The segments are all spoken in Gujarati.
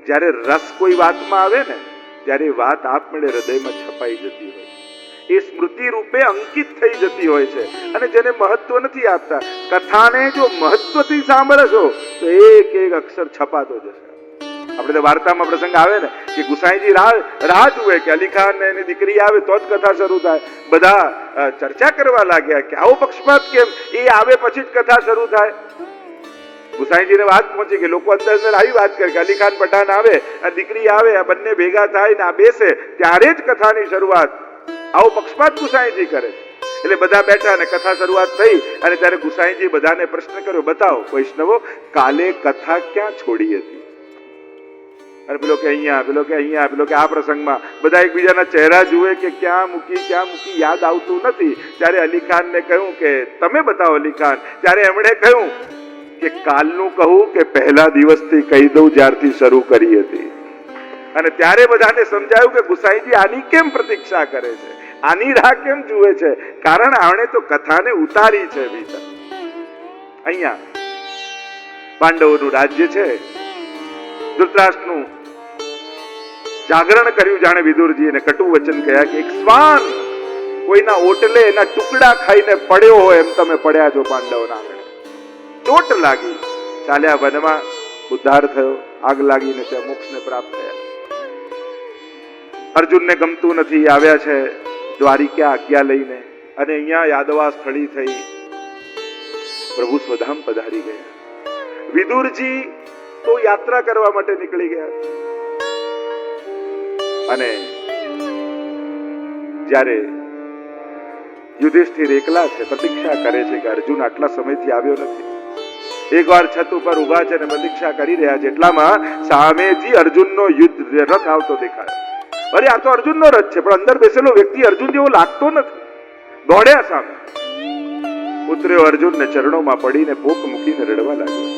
જ્યારે રસ કોઈ વાતમાં આવે ને ત્યારે વાત આપમેળે હૃદયમાં છપાઈ જતી હોય, એ સ્મૃતિ રૂપે અંકિત થઈ જતી હોય છે. અને જેને મહત્વ નથી આપતા, કથાને જો મહત્વથી સાંભળશો તો એક એક અક્ષર છપાતો જશે. આપણે તો વાર્તામાં પ્રસંગ આવે ને કે ગુસાઈજી રાહ જુએ કે અલી ખાન ને એની દીકરી આવે તો જ કથા શરૂ થાય. બધા ચર્ચા કરવા લાગ્યા કે આવો પક્ષપાત કેમ, એ આવે પછી જ કથા શરૂ થાય. ગુસાઈજીને વાત પહોંચી કે લોકો અંદર આવી વાત કરે કે અલી ખાન પઠાણ આવે, આ દીકરી આવે, આ બંને ભેગા થાય ને આ બેસે ત્યારે જ કથાની શરૂઆત. આવો પક્ષપાત ગુસાઈજી કરે. એટલે બધા બેઠા અને કથા શરૂઆત થઈ. અને ત્યારે ગુસાઈજી બધાને પ્રશ્ન કર્યો, બતાવો વૈષ્ણવો, કાલે કથા ક્યાં છોડી હતી? અને પેલો કે અહીંયા, પેલો કે અહીંયા, પેલો કે આ પ્રસંગમાં. બધા એકબીજાના ચહેરા જુએ કે ક્યાં મૂકી યાદ આવતું નથી. ત્યારે અલી ખાનને કહ્યું કે તમે બતાવો અલી ખાન. ત્યારે એમણે કહ્યું કે કાલનું કહું કે પહેલા દિવસથી કહી દઉં જ્યારથી શરૂ કરી હતી. અને ત્યારે બધાને સમજાયું કે ગુસાઈજી આની કેમ પ્રતીક્ષા કરે છે, આની રાહ કેમ જુએ છે? કારણ આણે તો કથાને ઉતારી છે ભીતર. અહીંયા પાંડવોનું રાજ્ય છે, ધૃતરાષ્ટ્રનું જાગરણ કર્યું જાણે વિદુરજી, અને કટુ વચન કહ્યા કે એક શ્વાન કોઈના ઓટલે એના ટુકડા ખાઈને પડ્યો હોય એમ તમે પડ્યા છો પાંડવોના આંગણે. ચોટ લાગી, ચાલ્યા વનમાં, ઉદ્ધાર થયો, આગ લાગીને ત્યાં મોક્ષને પ્રાપ્ત થયા. અર્જુનને ગમતું નથી, આવ્યા છે દ્વારિકા આજ્ઞા લઈને, અને અહીંયા યાદવા સ્થળી થઈ, પ્રભુ સ્વધામ પધારી ગયા. વિદુરજી તો યાત્રા કરવા માટે નીકળી ગયા. અને જ્યારે યુધિષ્ઠિર એકલા છે, પ્રતીક્ષા કરે છે કે અર્જુન આટલા સમયથી આવ્યો નથી. એક વાર છત ઉપર ઉભા છે અને પ્રતીક્ષા કરી રહ્યા છે, એટલામાં સામેથી અર્જુનનો યુદ્ધ રથ આવતો દેખાયો. અરે આ તો અર્જુનનો રથ છે, પણ અંદર બેસેલો વ્યક્તિ અર્જુન જેવો લાગતો નથી. દોડ્યા સામે, ઉતર્યો અર્જુન ને ચરણોમાં પડીને પોક મૂકીને રડવા લાગ્યો.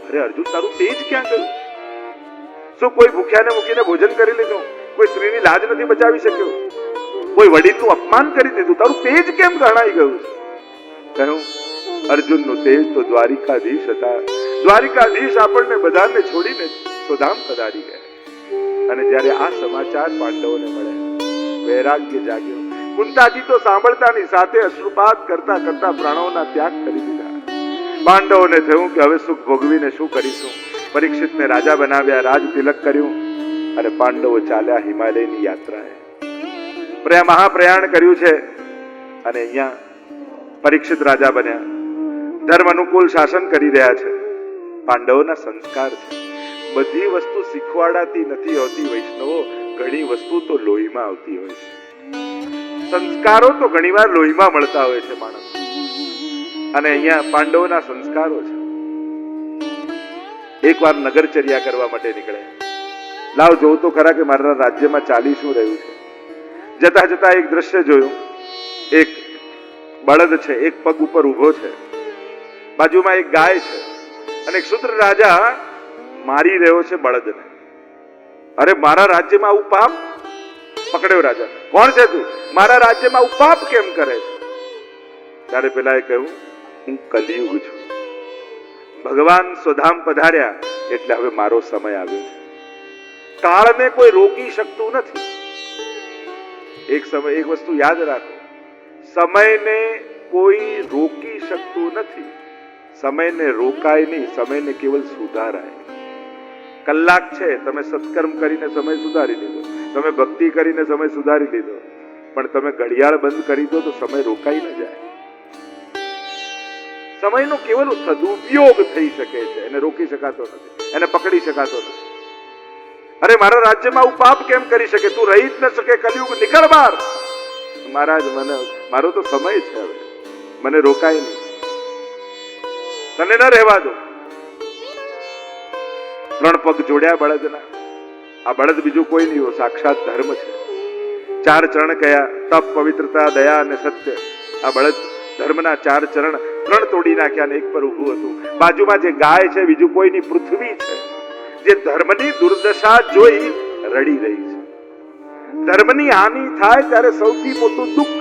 અરે અર્જુન, તારું તેજ ક્યાં ગયું? શું કોઈ ભૂખ્યાને મૂકીને ભોજન કરી લીધું? કોઈ સ્ત્રીની લાજ નથી બચાવી શક્યો? કોઈ વડીલનું અપમાન કરી દીધું? તારું તેજ કેમ ગણાઈ ગયું? કહ્યું અર્જુનનું તેજ તો દ્વારિકાધીશ હતા. દ્વારિકાધીશ આપણને બધાને છોડીને સ્વધામ પધારી ગયા. અને જ્યારે આ સમાચાર પાંડવોને મળ્યા, વૈરાગ્ય જાગ્યો. કુંતાજી તો સાંભળતાની સાથે અશ્રુપાત કરતા કરતા પ્રાણોના ત્યાગ કરી દીધા. પાંડવોને થયું કે હવે સુખ ભોગવીને શું કરીશું? પરીક્ષિતને રાજા બનાવ્યા, રાજ તિલક કર્યું, અને પાંડવો ચાલ્યા હિમાલયની યાત્રાએ. મહાપ્રયાણ કર્યું છે, અને અહીંયા પરીક્ષિત રાજા બન્યા, ધર્મ અનુકૂળ શાસન કરી રહ્યા છે. પાંડવોના સંસ્કાર છે. બધી વસ્તુ શીખવાડાતી નથી હોતી વૈષ્ણવો, ઘણી વસ્તુ તો લોહીમાં આવતી હોય છે. સંસ્કારો તો ઘણીવાર લોહીમાં મળતા હોય છે માણસ. અને અહીંયા પાંડવોના સંસ્કારો છે. એકવાર નગરચર્યા કરવા માટે નીકળ્યા. લાવ જોઉં તો ખરા કે મારા રાજ્યમાં ચાલી શું રહ્યું છે. જતા જતા એક દ્રશ્ય જોયું. એક બળદ છે, એક પગ ઉપર ઉભો છે, બાજુમાં એક ગાય છે, અને એક શુદ્ર રાજા મારી રહ્યો છે બળદને. અરે મારા રાજ્યમાં આવું પાપ! પકડ્યો રાજા. કોણ છે તું? મારા રાજ્યમાં આવું પાપ કેમ કરે છે? ત્યારે પેલાએ કહ્યું હું કલિયુગ છું. ભગવાન સ્વધામ પધાર્યા એટલે હવે મારો સમય આવ્યો છે. કાળને કોઈ રોકી શકતું નથી. એક વસ્તુ યાદ રાખો, સમયને કોઈ રોકી શકતું નથી. સમયને રોકાય નહીં, સમયને કેવલ સુધારાય. કલાક છે, તમે સત્કર્મ કરીને સમય સુધારી લીધો, તમે ભક્તિ કરીને સમય સુધારી લીધો, પણ તમે ઘડિયાળ બંધ કરી દો તો સમય રોકાઈ ન જાય. સમયનો કેવલ સદુપયોગ થઈ શકે છે, એને રોકી શકાતો નથી, એને પકડી શકાતો નથી. અરે મારા રાજ્યમાં આવું પાપ કેમ કરી શકે? તું રહી જ ન શકે, કલિયુગ નીકળ બહાર. મહારાજ મારો તો સમય છે, હવે મને રોકાય નહીં, તને ન રહેવા દો. 3 પગ જોડ્યા બળદના. આ બળદ બીજું કોઈ નહીં, સાક્ષાત ધર્મ છે. 4 ચરણ કયા? તપ, પવિત્રતા, દયા અને સત્ય. આ બળદ ધર્મના 4 ચરણ 3 તોડી નાખ્યા અને એક પર ઊભું હતું. બાજુમાં જે ગાય છે બીજું કોઈ નહીં, પૃથ્વી છે, જે ધર્મની દુર્દશા જોઈ રડી રહી છે. ધર્મની હાનિ થાય ત્યારે સૌથી મોટું દુઃખ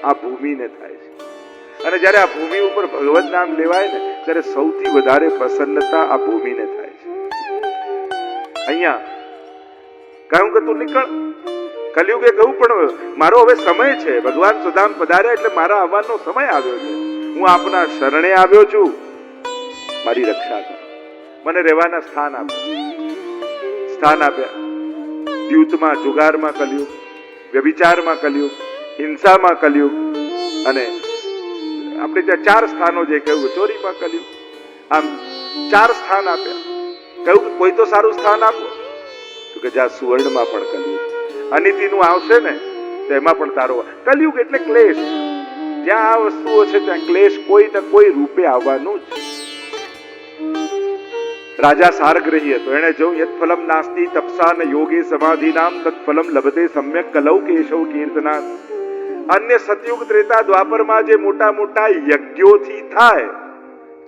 આ ભૂમિને થાય છે. અને જ્યારે આ ભૂમિ ઉપર ભગવત નામ લેવાય ને ત્યારે સૌથી વધારે પ્રસન્નતા આ ભૂમિને થાય છે. અહીંયા કહ્યું કે તું નીકળ. કલયુગે કહ્યું પણ મારો હવે સમય છે, ભગવાન સુધામ પધાર્યા એટલે મારા આવવાનો સમય આવ્યો છે, હું આપના શરણે આવ્યો છું, મારી રક્ષા કરો, મને રહેવાના સ્થાન આપ્યા. દ્યુતમાં, જુગારમાં કલયુગ, વ્યભિચારમાં કલયુગ, હિંસામાં કલયુગ, અને આપણે ત્યાં 4 સ્થાનો જે કહ્યું, ચોરીમાં કલયુગ, આમ 4 સ્થાન આપ્યા. કહ્યું કોઈ તો સારું સ્થાન આપો, તો કે જ્યાં સુવર્ણમાં પણ કલયુગ, અનિતિનું આવશે ને તો એમાં પણ તારો કલયુગ એટલે ક્લેશ. જ્યાં આ વસ્તુઓ છે ત્યાં ક્લેશ કોઈ ને કોઈ રૂપે આવવાનું જ. રાજા સારગ્રહી હતો, એને જો યત ફલમ નાસ્તિ તપસા ન યોગે સમાધિનામ તત ફલમ લભતે સમ્યક કલૌ કેશવ કીર્તનાથ. અન્ય સતયુગ, ત્રેતા, દ્વાપરમાં જે મોટા મોટા યજ્ઞોથી થાય,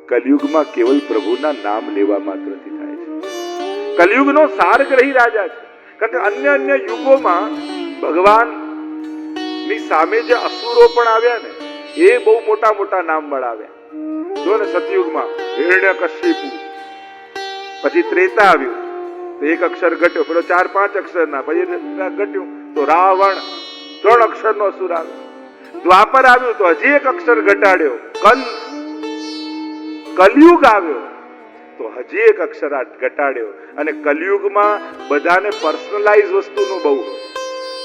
કલયુગમાં કેવલ પ્રભુના નામ લેવા માત્રથી થાય છે. કલયુગનો સારગ્રહી રાજા છે. કારણ કે અન્ય યુગોમાં ભગવાનની સામે જે અસુરો પણ આવ્યા ને, એ બહુ મોટા મોટા નામ મળાવ્યા. જો ને સતયુગમાં હિરણ્યકશિપુ, પછી ત્રેતા આવ્યું તો 1 અક્ષર ઘટ્યો, પેલો 4-5 અક્ષરના, પછી ઘટ્યું તો રાવણ 3 અક્ષરનો અસુર આવ્યો. દ્વાપર આવ્યું તો હજી 1 અક્ષર ઘટાડ્યો, કંસ. કલયુગ આવ્યો તો હજી 1 અક્ષર ઘટાડ્યો. અને કલયુગમાં બધાને પર્સનલાઇઝ વસ્તુનું બહુ,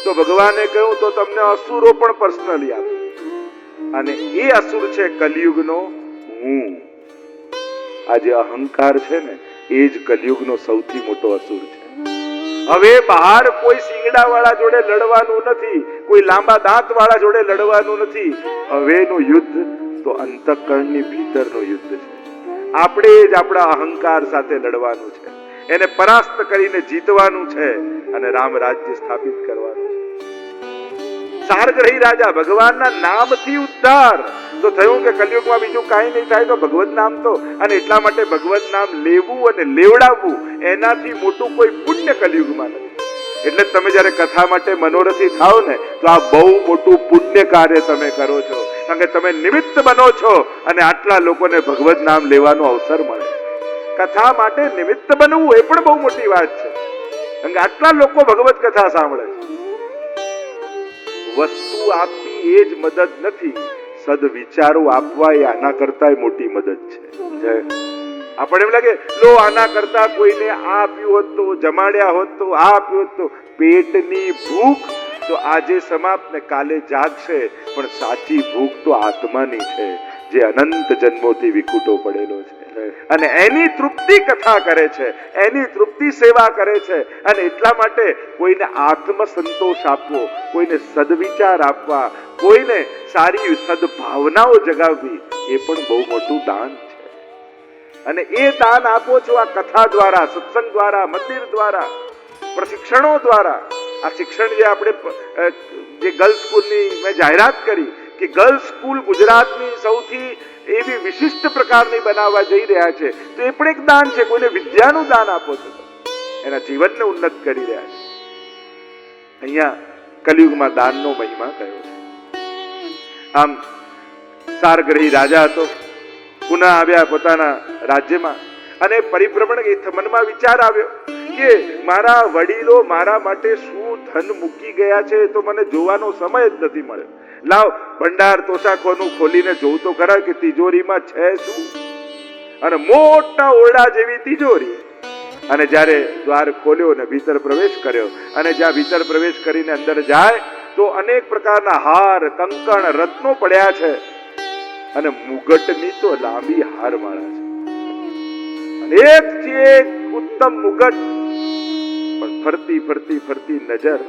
તો ભગવાને કહ્યું તો તમને અસુરો પણ પર્સનલી આપે. અને એ અસુર છે કલયુગનો હું. આ જે અહંકાર છે ને, એ જ કલયુગનો સૌથી મોટો અસુર છે. હવે બહાર કોઈ સિંગડા વાળા જોડે લડવાનું નથી, કોઈ લાંબા દાંત વાળા જોડે લડવાનું નથી. હવેનું યુદ્ધ તો અંતઃકરણની ભીતરનું યુદ્ધ છે. આપણે જ આપણા અહંકાર સાથે લડવાનું છે, એને પરાસ્ત કરીને જીતવાનું છે અને રામ રાજ્ય સ્થાપિત કરવાનું છે. સારગ્રહી રાજા, ભગવાનના નામથી ઉદ્ધાર. તો થયું કે કલયુગમાં બીજું કાંઈ નહીં થાય તો ભગવત નામ તો, અને એટલા માટે ભગવત નામ લેવું અને લેવડાવવું એનાથી મોટું કોઈ પુણ્ય કલયુગમાં નથી. એટલે તમે જયારે કથા માટે મનોરથી થાવ ને, તો આ બહુ મોટું પુણ્ય કાર્ય તમે કરો છો. કારણ કે તમે નિમિત્ત બનો છો અને આટલા લોકોને ભગવત નામ લેવાનો અવસર મળે. કથા માટે નિમિત્ત બનવું એ પણ બહુ મોટી વાત છે. કારણ કે આટલા લોકો ભગવત કથા સાંભળે છે. વસ્તુ આપવી એ જ મદદ નથી, સદવિચારો આપવા એ આના કરતા મોટી મદદ છે. આપણે એમ લાગે લો આના કરતા કોઈને આ આપ્યું હોત તો, જમાડ્યા હોત તો, આ આપ્યું હોત તો. પેટની ભૂખ તો આજે સમાપ્ત ને કાલે જાગશે, પણ સાચી ભૂખ તો આત્માની છે, જે અનંત જન્મોથી વિકુટો પડેલો છે. અને એની તૃપ્તિ કથા કરે છે, એની તૃપ્તિ સેવા કરે છે. અને એટલા માટે કોઈને આત્મ સંતોષ આપવો, કોઈને સદવિચાર આપવા, કોઈને સારી સદભાવનાઓ જગાવવી, એ પણ બહુ મોટું દાન છે. અને એ દાન આપો છો આ કથા દ્વારા, સત્સંગ દ્વારા, મંદિર દ્વારા, પ્રશિક્ષણો દ્વારા. આ શિક્ષણ જે આપણે જે ગર્લ્સ સ્કૂલની મેં જાહેરાત કરી કે ગર્લ્સ સ્કૂલ ગુજરાતની સૌથી એવી વિશિષ્ટ પ્રકારની બનાવવા જઈ રહ્યા છે, તો એ પણ એક દાન છે. કોઈને વિદ્યાનું દાન આપો છો, એના જીવનને ઉન્નત કરી રહ્યા છે. અહીંયા કલયુગમાં દાનનો મહિમા કયો છે. આમ સારગ્રહી રાજા હતો, પુનઃ આવ્યા પોતાના રાજ્યમાં, અને પરિભ્રમણ મનમાં વિચાર આવ્યો કે મારા વડીલો મારા માટે શું ધન મૂકી ગયા છે, તો મને જોવાનો સમય જ નથી મળ્યો. લાવ ભંડાર તોશાખોનું ખોલીને જોઉં તો ખરા કે તિજોરીમાં છે શું. અને મોટા ઓરડા જેવી તિજોરી. અને જ્યારે દ્વાર ખોલ્યો ને ભીતર પ્રવેશ કર્યો, અને જ્યાં ભીતર પ્રવેશ કરીને અંદર જાય તો અનેક પ્રકારના હાર, કંકણ, રત્નો પડ્યા છે. અને મુગટની તો લાંબી હારમાળા છે. અને એકથી એક ઉત્તમ મુગટ. પણ ફરતી ફરતી ફરતી નજર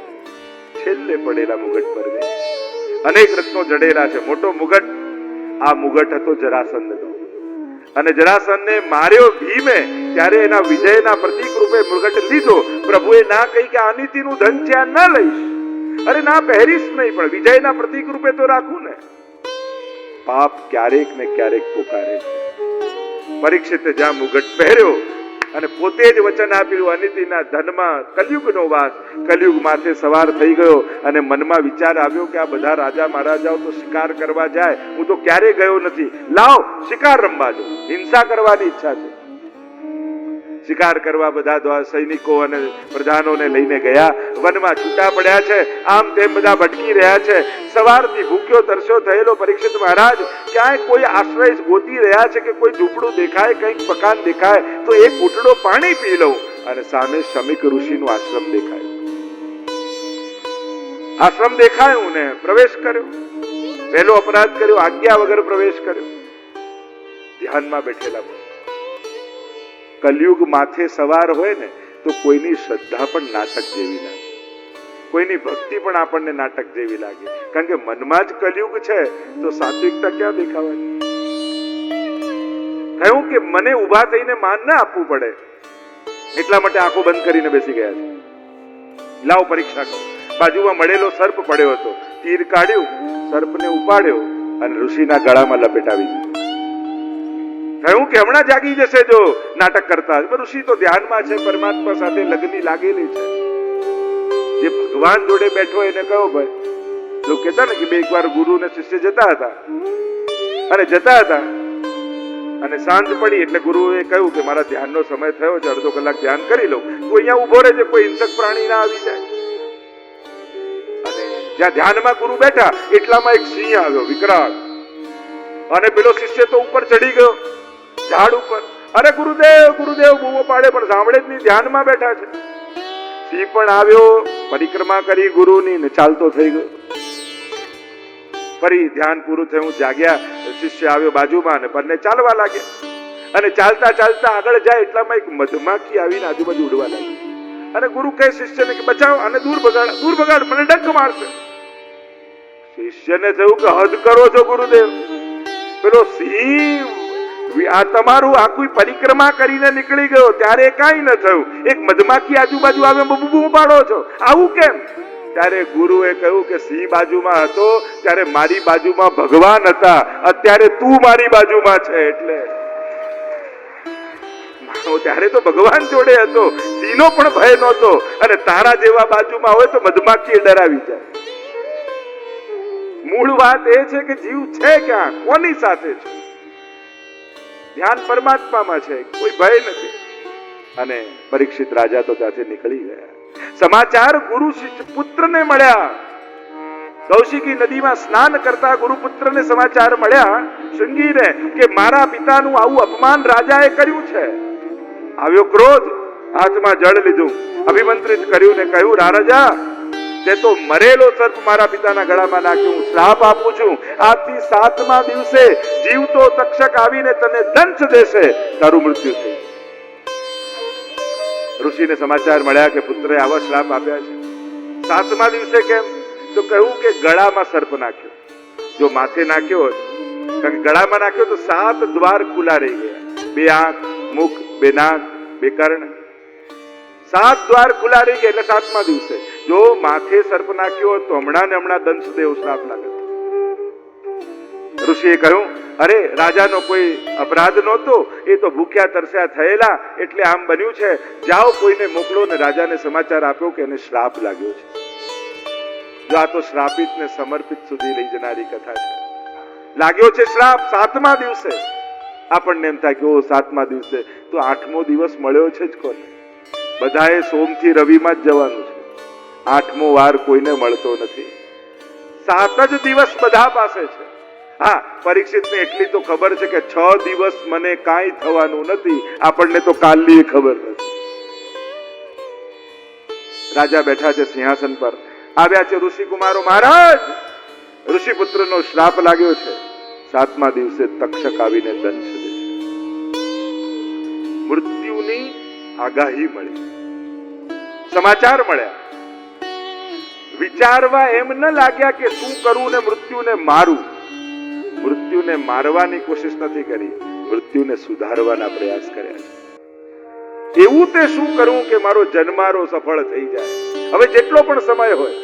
છેલ્લે પડેલા મુગટ પર ગઈ. અનેક રત્નો જડેલા છે, મોટો મુગટ. આ મુગટ હતો જરાસંધનો. અને જરાસંધને માર્યો ભીમે, ત્યારે એના વિજયના પ્રતીક રૂપે મુગટ લીધો. પ્રભુએ ના કહી કે અનિતિનું ધન છે આ ન લઈશ, અરે ના પહેરીશ નહીં, પણ વિજયના પ્રતીક રૂપે તો રાખું ને. પાપ ક્યારેક ને ક્યારેક પોકારે છે. પરીક્ષિતે જ્યાં મુગટ પહેર્યો અને પોતે જ વચન આપ્યું અનિતિના ધનમાં કલયુગનો વાસ, કલયુગ માથે સવાર થઈ ગયો. અને મનમાં વિચાર આવ્યો કે આ બધા રાજા મહારાજાઓ તો શિકાર કરવા જાય, હું તો ક્યારેય ગયો નથી. લાવ શિકાર રમવા જાઉં, હિંસા કરવાની ઈચ્છા છે. શિકાર કરવા બધા સૈનિકો અને પ્રધાનોને લઈને ગયા, વનમાં છૂટા પડ્યા છે, આમ તેમ બધા ભટકી રહ્યા છે. સવારથી ભૂખ્યો તરસ્યો થયેલો પરીક્ષિત મહારાજ ક્યાંય કોઈ આશ્રય ગોતી રહ્યા છે કે કોઈ ઝૂંપડું દેખાય, કંઈક મકાન દેખાય તો એક ઘૂંટડો પાણી પી લઉં. અને સામે શમીક ઋષિનો આશ્રમ દેખાયો. આશ્રમ દેખાયું ને પ્રવેશ કર્યો. પહેલો અપરાધ કર્યો, આજ્ઞા વગર પ્રવેશ કર્યો. ધ્યાનમાં બેઠેલા. કલયુગ માથે સવાર હોય ને તો કોઈની શ્રદ્ધા પણ નાટક જેવી લાગે, કોઈની ભક્તિ પણ આપણને નાટક જેવી લાગે. કારણ કે મનમાં જ કલયુગ છે તો સાત્વિકતા ક્યાં દેખાવાની? કહ્યું કે મને ઊભા થઈને માન ના આપવું પડે, એટલા માટે આંખો બંધ કરીને બેસી ગયા છે. લાવ પરીક્ષા કરો. બાજુમાં મળેલો સર્પ પડ્યો હતો, તીર કાઢ્યું, સર્પને ઉપાડ્યો અને ઋષિના ગળામાં લપેટાવી દીધો. કહ્યું કે હમણાં જાગી જશે જો નાટક કરતા. ઋષિ તો ધ્યાનમાં છે, પરમાત્મા સાથે લગ્ની લાગેલી છે. જે ભગવાન જોડે બેઠો એને કહો ભાઈ, લોકો કહેતા ને કે બે એકવાર ગુરુ ને શિષ્ય જતા હતા અને સાંજ પડી એટલે ગુરુએ કહ્યું કે મારા ધ્યાનનો સમય થયો છે, અડધો કલાક ધ્યાન કરી લઉં. તો અહીંયા ઉભો રહે છે, કોઈ હિંસક પ્રાણી ના આવી જાય. અને જ્યાં ધ્યાનમાં ગુરુ બેઠા એટલામાં એક સિંહ આવ્યો વિકરાળ, અને પેલો શિષ્ય તો ઉપર ચડી ગયો ઝાડ ઉપર. અરે ગુરુદેવ ગુરુદેવ બૂમો પાડે પણ સાંભળે જ નહીં, ધ્યાનમાં બેઠા છે. સિંહ પણ આવ્યો, પરિક્રમા કરી ગુરુની ને ચાલતો થઈ ગયો. ફરી ધ્યાન પૂરું થયું, જાગ્યા, શિષ્ય આવ્યો બાજુમાં અને બંને ચાલવા લાગ્યા. અને ચાલતા ચાલતા આગળ જાય એટલામાં એક મધમાખી આવીને આજુબાજુ ઉડવા લાગી. અને ગુરુ કહે શિષ્યને કે બચાવ, અને દૂર બગાડ, મને ડંખ મારશે. શિષ્યને થયું કે હદ કરો છો ગુરુદેવ, પેલો સિંહ આ તમારું આખું પરિક્રમા કરીને નીકળી ગયો ત્યારે કાંઈ ન થયું, એક મધમાખી આજુબાજુ આવે બબૂ પાડો છો, આવું કેમ? ત્યારે ગુરુએ કહ્યું કે સિંહ બાજુમાં હતો ત્યારે મારી બાજુમાં ભગવાન હતા, અત્યારે તું મારી બાજુમાં છે એટલે. ત્યારે તો ભગવાન જોડે હતો, સિંહનો પણ ભય નહોતો. અને તારા જેવા બાજુમાં હોય તો મધમાખી ડરાવી જાય. મૂળ વાત એ છે કે જીવ છે ક્યાં, કોની સાથે છે? ધ્યાન પરમાત્મામાં છે, કોઈ ભય નથી. અને પરીક્ષિત રાજા તો ત્યાંથી નીકળી ગયા. સમાચાર ગુરુ શિષ્ય પુત્રને મળ્યા. કૌશિકી નદીમાં સ્નાન કરતા ગુરુ પુત્રને સમાચાર મળ્યા શૃંગીને કે મારા પિતાનું આવું અપમાન રાજાએ કર્યું છે. આવ્યો ક્રોધ, હાથમાં જળ લીધું, અભિમંત્રિત કર્યું ને કહ્યું, રાજા તે તો મરેલો સર્પ મારા પિતાના ગળામાં નાખ્યો, હું શ્રાપ આપું છું, આજથી 7મા દિવસે જીવતો તક્ષક આવીને તને દંશ દેશે, તારું મૃત્યુ થઈ. ઋષિને સમાચાર મળ્યા કે પુત્રે આવા શ્રાપ આપ્યા છે. 7મા દિવસે કેમ? તો કહ્યું કે ગળામાં સર્પ નાખ્યો. જો માથે નાખ્યો હોત, કારણ કે ગળામાં નાખ્યો તો 7 દ્વાર ખુલ્લા રહી ગયા, 2 આંખ, મુખ, 2 નાક, 2 કર્ણ, 7 દ્વાર ખુલ્લા રહી ગયા. એટલે 7મા દિવસે જો માથે સર્પ નાખ્યો તો હમણાં ને હમણાં દંશદેવ શ્રાપ લાગે. ઋષિએ કહ્યું, અરે રાજાનો કોઈ અપરાધ નહોતો, એ તો ભૂખ્યા તરસ્યા થયેલા એટલે આમ બન્યું છે. જાઓ કોઈને મોકલો ને રાજાને સમાચાર આપ્યો કે એને શ્રાપ લાગ્યો છે. જો આ તો શ્રાપિત ને સમર્પિત સુધી લઈ જનારી કથા છે. લાગ્યો છે શ્રાપ 7મા દિવસે. આપણને એમ થાય કે ઓ 7મા દિવસે તો 8મો દિવસ મળ્યો છે જ કોને? બધાએ સોમથી રવિમાં જ જવાનું છે, 8મો વાર કોઈને મળતો નથી. 7 જ દિવસ બધા પાસે છે. હા, પરીક્ષિતને એટલી તો ખબર છે કે 6 દિવસ મને કાંઈ થવાનું નથી, આપણને તો કાલની ખબર નથી. રાજા બેઠા છે સિંહાસન પર, આવ્યા છે ઋષિ કુમારો. મહારાજ, ઋષિપુત્રનો શ્રાપ લાગ્યો છે, 7મા દિવસે તક્ષક આવીને દંશ દેશે. મૃત્યુની આગાહી મળી, સમાચાર મળ્યા. વિચારવા એમ ન લાગ્યા કે શું કરવું ને મૃત્યુને મારું. મૃત્યુને મારવાની કોશિશ નથી કરી, મૃત્યુને સુધારવાના પ્રયાસ કર્યા છે. એવું તે શું કરવું કે મારો જન્મારો સફળ થઈ જાય. હવે જેટલો પણ સમય હોય,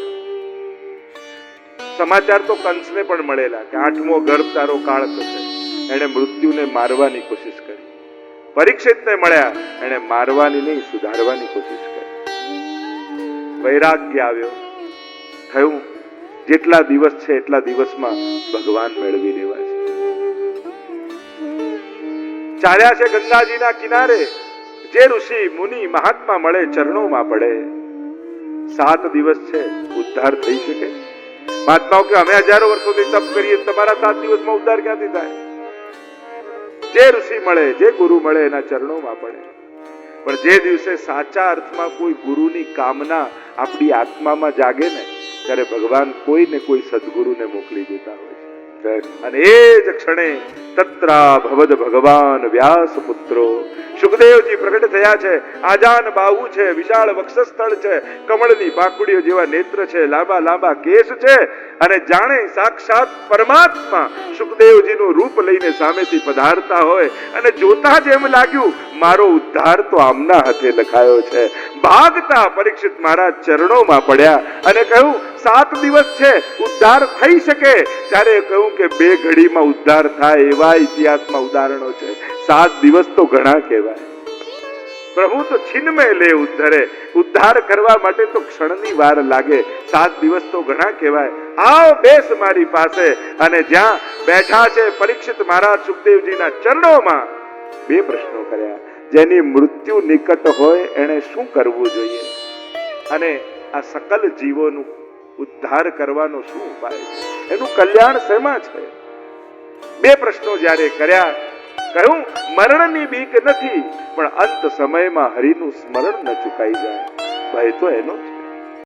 સમાચાર તો કંસને પણ મળેલા કે 8મો ગર્ભ તારો કાળ થશે. એને મૃત્યુને મારવાની કોશિશ કરી. પરીક્ષિતને મળ્યા, એને મારવાની નહીં સુધારવાની કોશિશ કરી. વૈરાગ્ય આવ્યો, થયું જેટલા દિવસ છે એટલા દિવસમાં ભગવાન મેળવી લેવા છે. ચાલ્યા છે ગંગાજીના કિનારે, જે ઋષિ મુનિ મહાત્મા મળે ચરણોમાં પડે. 7 દિવસ છે, ઉદ્ધાર થઈ શકે? મહાત્માઓ કે અમે હજારો વર્ષોથી તપ કરીએ, તમારા 7 દિવસમાં ઉદ્ધાર ક્યાંથી થાય? જે ઋષિ મળે, જે ગુરુ મળે એના ચરણોમાં પડે. પણ જે દિવસે સાચા અર્થમાં કોઈ ગુરુની કામના આપણી આત્મામાં જાગે ને, ત્યારે ભગવાન કોઈ ને કોઈ સદગુરુને મોકલી દેતા હોય છે. અને એ જ ક્ષણે તત્રા ભવદ ભગવાન વ્યાસ પુત્રો સુખદેવજી પ્રગટ થયા છે. આજાન બાહુ છે, વિશાળ વક્ષસ્થળ છે, કમળની પાંખુડીઓ જેવા નેત્ર છે, લાંબા લાંબા કેશ છે, અને જાણે સાક્ષાત પરમાત્મા સુખદેવજીનું રૂપ લઈને સામેથી પધારતા હોય. અને જોતા જ એમ લાગ્યું મારો ઉદ્ધાર તો આમના હાથે લખાયો છે. ભાગતા પરીક્ષિત મહારાજ ચરણોમાં પડ્યા અને કહ્યું 7 દિવસ છે, ઉદ્ધાર થઈ શકે. ત્યારે કહ્યું કે 2 ઘડીમાં ઉદ્ધાર થાય એવા ઇતિહાસમાં ઉદાહરણો છે. 7 દિવસ તો ઘણા કહેવાય. પ્રભુ તો છિન્મય લે ઉદ્ધરે. ઉદ્ધાર કરવા માટે તો ક્ષણની વાર લાગે. 7 દિવસ તો ઘણા કહેવાય. આવ બેસ મારી પાસે. અને જ્યાં બેઠા છે પરીક્ષિત મહારાજ સુખદેવજીના ચરણોમાં 2 પ્રશ્નો કર્યા. જેની મૃત્યુ નિકટ હોય એને શું કરવું જોઈએ, અને આ સકલ જીવોનું ઉદ્ધાર કરવાનો શું ઉપાય છે, એનું કલ્યાણ શેમાં છે? 2 પ્રશ્નો જ્યારે કર્યા, કહ્યું મરણની બીક નથી, પણ અંત સમયમાં હરિનું સ્મરણ ન ચૂકાઈ જાય, ભય તો એનો